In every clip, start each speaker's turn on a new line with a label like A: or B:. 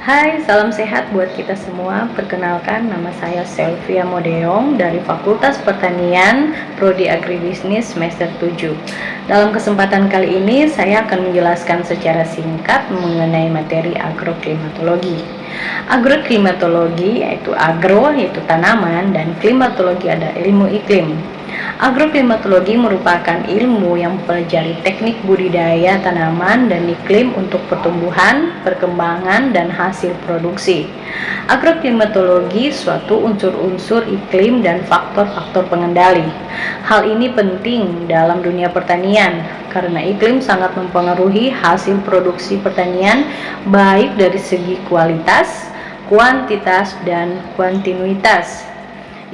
A: Hai, salam sehat buat kita semua. Perkenalkan, nama saya Selvia Modeong dari Fakultas Pertanian, Prodi Agribisnis semester 7. Dalam kesempatan kali ini, saya akan menjelaskan secara singkat mengenai materi agroklimatologi. Agroklimatologi yaitu tanaman, dan klimatologi ada ilmu iklim. Agroklimatologi merupakan ilmu yang mempelajari teknik budidaya tanaman dan iklim untuk pertumbuhan, perkembangan, dan hasil produksi. Agroklimatologi suatu unsur-unsur iklim dan faktor-faktor pengendali. Hal ini penting dalam dunia pertanian karena iklim sangat mempengaruhi hasil produksi pertanian baik dari segi kualitas, kuantitas, dan kontinuitas.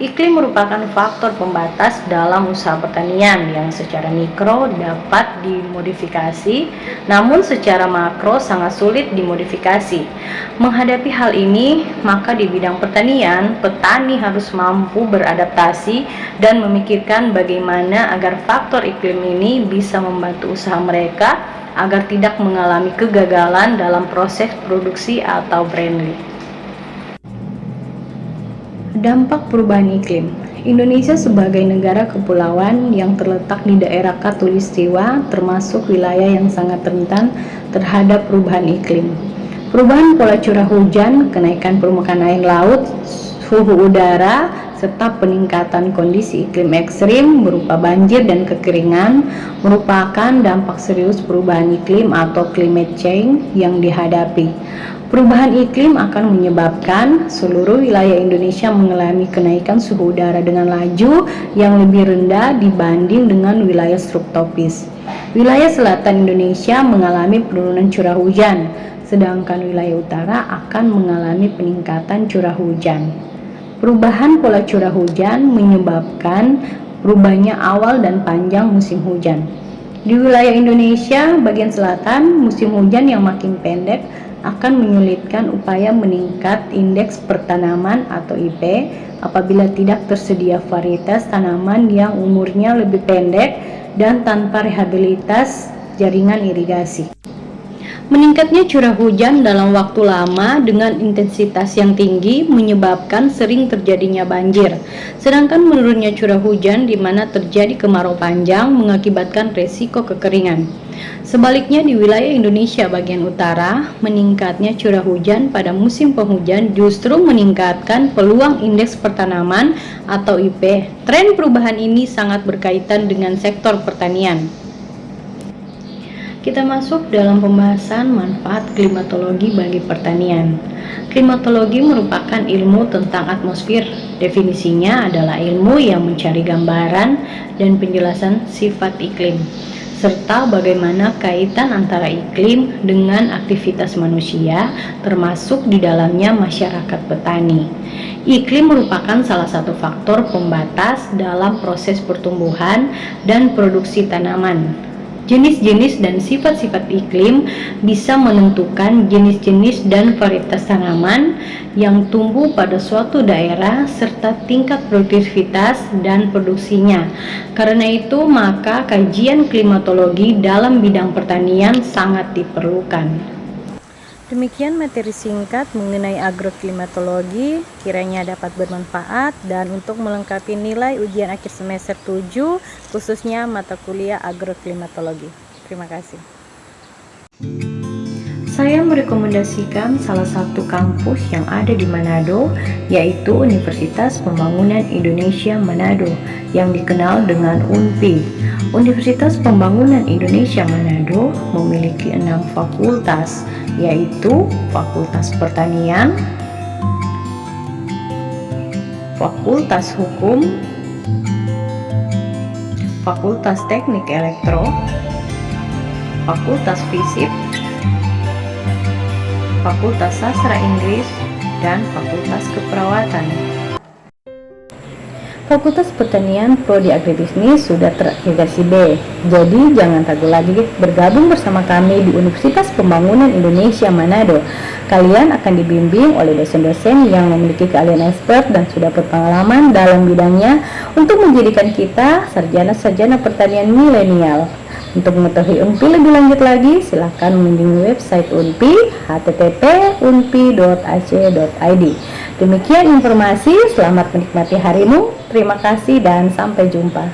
A: Iklim merupakan faktor pembatas dalam usaha pertanian yang secara mikro dapat dimodifikasi, namun secara makro sangat sulit dimodifikasi. Menghadapi hal ini, maka di bidang pertanian, petani harus mampu beradaptasi dan memikirkan bagaimana agar faktor iklim ini bisa membantu usaha mereka agar tidak mengalami kegagalan dalam proses produksi atau branding. Dampak perubahan iklim. Indonesia sebagai negara kepulauan yang terletak di daerah Khatulistiwa termasuk wilayah yang sangat rentan terhadap perubahan iklim. Perubahan pola curah hujan, kenaikan permukaan air laut, suhu udara, serta peningkatan kondisi iklim ekstrim berupa banjir dan kekeringan merupakan dampak serius perubahan iklim atau climate change yang dihadapi. Perubahan iklim akan menyebabkan seluruh wilayah Indonesia mengalami kenaikan suhu udara dengan laju yang lebih rendah dibanding dengan wilayah subtropis. Wilayah selatan Indonesia mengalami penurunan curah hujan, sedangkan wilayah utara akan mengalami peningkatan curah hujan. Perubahan pola curah hujan menyebabkan berubahnya awal dan panjang musim hujan. Di wilayah Indonesia bagian selatan, musim hujan yang makin pendek akan menyulitkan upaya meningkat indeks pertanaman atau IP apabila tidak tersedia varietas tanaman yang umurnya lebih pendek dan tanpa rehabilitas jaringan irigasi. Meningkatnya curah hujan dalam waktu lama dengan intensitas yang tinggi menyebabkan sering terjadinya banjir. Sedangkan menurunnya curah hujan di mana terjadi kemarau panjang mengakibatkan resiko kekeringan. Sebaliknya di wilayah Indonesia bagian utara, meningkatnya curah hujan pada musim penghujan justru meningkatkan peluang indeks pertanaman atau IP. Tren perubahan ini sangat berkaitan dengan sektor pertanian. Kita masuk dalam pembahasan manfaat klimatologi bagi pertanian. Klimatologi merupakan ilmu tentang atmosfer. Definisinya adalah ilmu yang mencari gambaran dan penjelasan sifat iklim, serta bagaimana kaitan antara iklim dengan aktivitas manusia, termasuk di dalamnya masyarakat petani. Iklim merupakan salah satu faktor pembatas dalam proses pertumbuhan dan produksi tanaman. Jenis-jenis dan sifat-sifat iklim bisa menentukan jenis-jenis dan varietas tanaman yang tumbuh pada suatu daerah serta tingkat produktivitas dan produksinya. Karena itu, maka kajian klimatologi dalam bidang pertanian sangat diperlukan. Demikian materi singkat mengenai agroklimatologi, kiranya dapat bermanfaat dan untuk melengkapi nilai ujian akhir semester 7 khususnya mata kuliah agroklimatologi. Terima kasih. Saya merekomendasikan salah satu kampus yang ada di Manado, yaitu Universitas Pembangunan Indonesia Manado yang dikenal dengan UNPI. Universitas Pembangunan Indonesia Manado memiliki 6 fakultas, yaitu Fakultas Pertanian, Fakultas Hukum, Fakultas Teknik Elektro, Fakultas Fisip, Fakultas Sastra Inggris, dan Fakultas Keperawatan. Fakultas Pertanian Prodi Agribisnis sudah terakreditasi B, jadi jangan ragu lagi bergabung bersama kami di Universitas Pembangunan Indonesia Manado. Kalian akan dibimbing oleh dosen-dosen yang memiliki keahlian expert dan sudah berpengalaman dalam bidangnya untuk menjadikan kita sarjana-sarjana pertanian milenial. Untuk mengetahui UNPI lebih lanjut lagi, silakan mengunjungi website UNPI http://unpi.ac.id. Demikian informasi, selamat menikmati harimu. Terima kasih dan sampai jumpa.